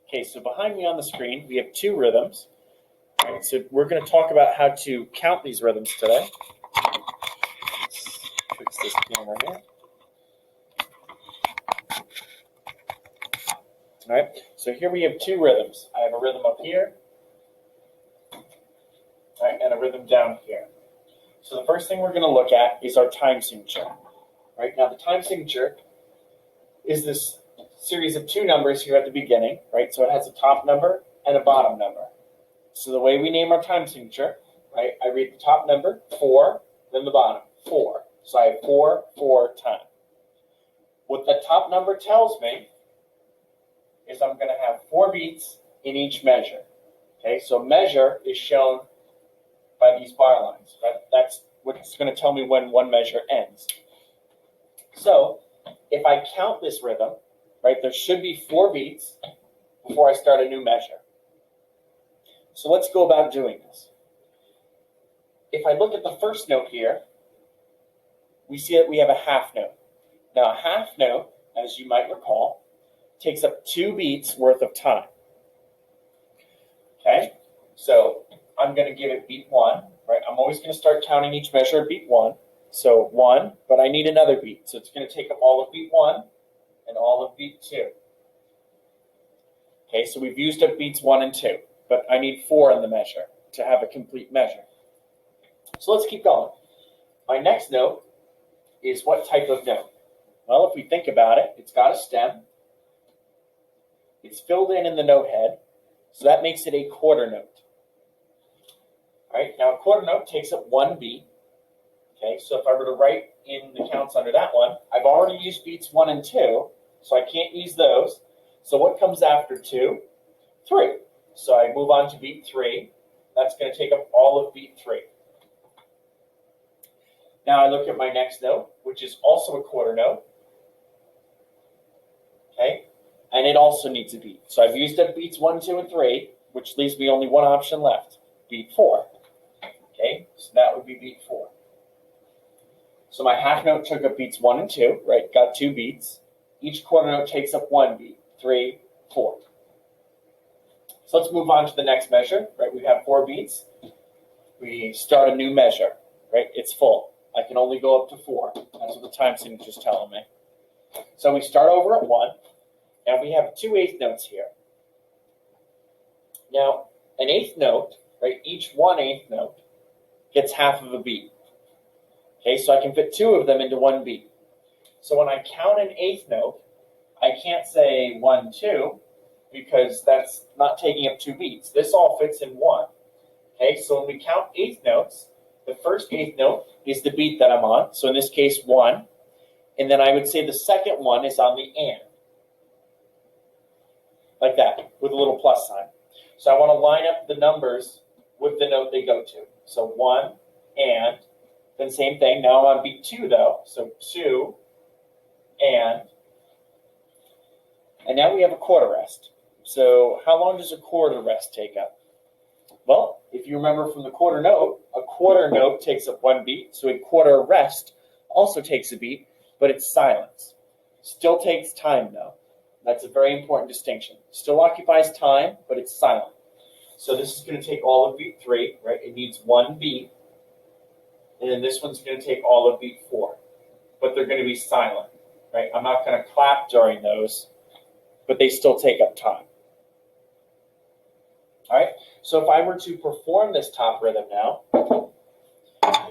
Okay, so behind me on the screen, we have two rhythms. All right, so we're going to talk about how to count these rhythms today. Let's fix this camera here. All right, so here we have two rhythms. I have a rhythm up here, all right, and a rhythm down here. So the first thing we're going to look at is our time signature. Right now, the time signature is this series of two numbers here at the beginning, right? So it has a top number and a bottom number. So the way we name our time signature, right? I read the top number 4, then the bottom 4. So I have 4, 4 time. What the top number tells me is I'm going to have 4 beats in each measure. Okay, so measure is shown by these bar lines. Right? That's what's going to tell me when one measure ends. So if I count this rhythm, right, there should be 4 beats before I start a new measure. So let's go about doing this. If I look at the first note here, we see that we have a half note. Now a half note, as you might recall, takes up 2 beats worth of time. Okay, so I'm going to give it beat 1, right? I'm always going to start counting each measure at beat 1. So 1, but I need another beat. So it's going to take up all of beat 1 and all of beat 2. Okay, so we've used up beats 1 and 2, but I need 4 in the measure to have a complete measure. So let's keep going. My next note is what type of note? Well, if we think about it, it's got a stem. It's filled in the note head, so that makes it a quarter note. All right, now a quarter note takes up 1 beat. Okay, so if I were to write in the counts under that one, I've already used beats 1 and 2, so I can't use those. So what comes after 2? 3. So I move on to beat 3. That's going to take up all of beat 3. Now I look at my next note, which is also a quarter note. Okay, and it also needs a beat. So I've used up beats 1, 2, and 3, which leaves me only one option left, beat 4. Okay, so that would be beat 4. So my half note took up beats 1 and 2, right? Got 2 beats. Each quarter note takes up 1 beat, 3, 4. So let's move on to the next measure, right? We have 4 beats. We start a new measure, right? It's full. I can only go up to 4. That's what the time signature is telling me. So we start over at 1, and we have 2 eighth notes here. Now, an eighth note, right? Each 1 eighth note gets half of a beat. Okay, so I can fit 2 of them into 1 beat. So when I count an eighth note, I can't say 1, 2, because that's not taking up 2 beats. This all fits in 1. Okay, so when we count eighth notes, the first eighth note is the beat that I'm on. So in this case, 1. And then I would say the second one is on the and. Like that, with a little plus sign. So I want to line up the numbers with the note they go to. So 1, and, then same thing. Now I'm on beat 2 though. So 2, and now we have a quarter rest. So how long does a quarter rest take up? Well, if you remember from the quarter note, a quarter note takes up 1 beat. So a quarter rest also takes a beat, but it's silence. Still takes time though. That's a very important distinction. Still occupies time, but it's silent. So this is going to take all of beat 3, right? It needs 1 beat. And then this one's going to take all of beat 4. But they're going to be silent, right? I'm not going to clap during those, but they still take up time. All right? So if I were to perform this top rhythm now,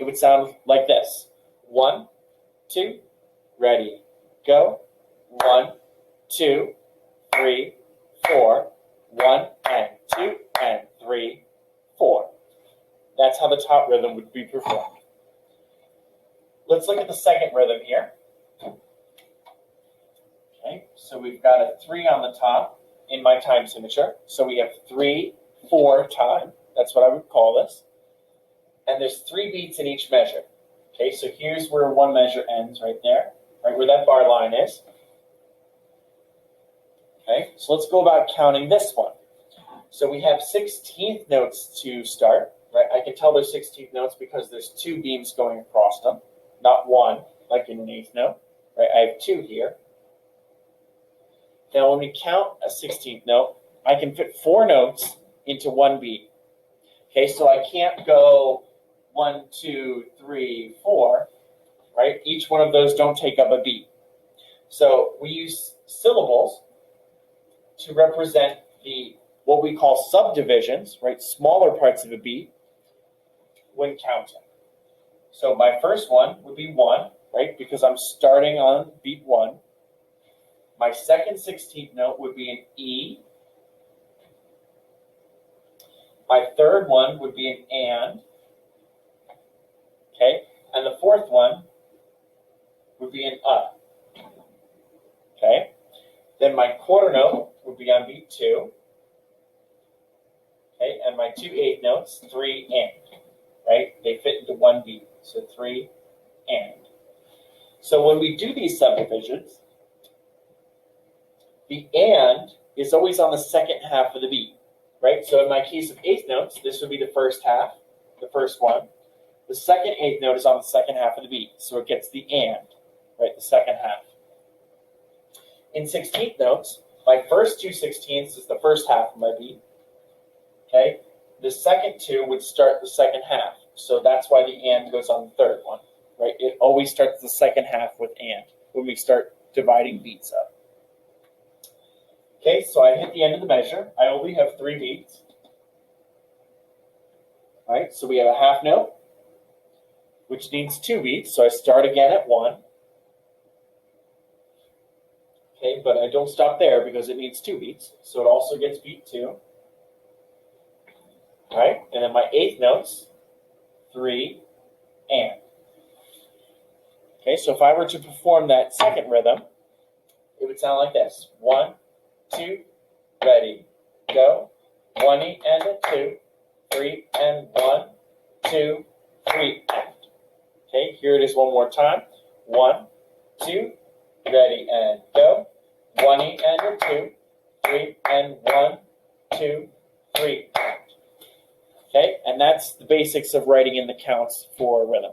it would sound like this. 1, 2, ready, go. 1, 2, 3, 4. 1, and 2, and 3, 4. That's how the top rhythm would be performed. Let's look at the second rhythm here. Okay, so we've got a 3 on the top in my time signature. So we have 3, 4 time. That's what I would call this. And there's 3 beats in each measure. Okay, so here's where one measure ends right there, right where that bar line is. Okay, so let's go about counting this one. So we have 16th notes to start, right? I can tell they're 16th notes because there's 2 beams going across them, not 1, like in an eighth note, right? I have 2 here. Now, when we count a 16th note, I can fit 4 notes into one beat. Okay, so I can't go 1, 2, 3, 4, right? Each one of those don't take up a beat. So we use syllables to represent what we call subdivisions, right? Smaller parts of a beat when counting. So my first one would be 1, right? Because I'm starting on beat 1. My second 16th note would be an E. My third one would be an and. Okay? And the fourth one would be an Okay? Then my quarter note would be on beat 2. Okay? And my 2 8 notes, 3 and. Right? They fit into one beat. So 3 and. So when we do these subdivisions, the and is always on the second half of the beat. Right? So in my case of 8th notes, this would be the first half, the first one. The second 8th note is on the second half of the beat. So it gets the and, right? The second half. In 16th notes, my first 2 16ths is the first half of my beat. Okay? The second 2 would start the second half. So that's why the and goes on the third one. Right? It always starts the second half with and when we start dividing beats up. Okay, so I hit the end of the measure. I only have 3 beats. All right, so we have a half note, which needs 2 beats. So I start again at 1. Okay, but I don't stop there because it needs 2 beats. So it also gets beat 2. All right, and then my 8th notes, 3 and. Okay, so if I were to perform that second rhythm, it would sound like this. 1, 2, ready, go. 1 and a 2, 3 and 1, 2, 3 and. Okay, here it is one more time. 1, 2, ready and go. 1 and a 2, 3 and 1, 2, 3 and. Okay, and that's the basics of writing in the counts for rhythm.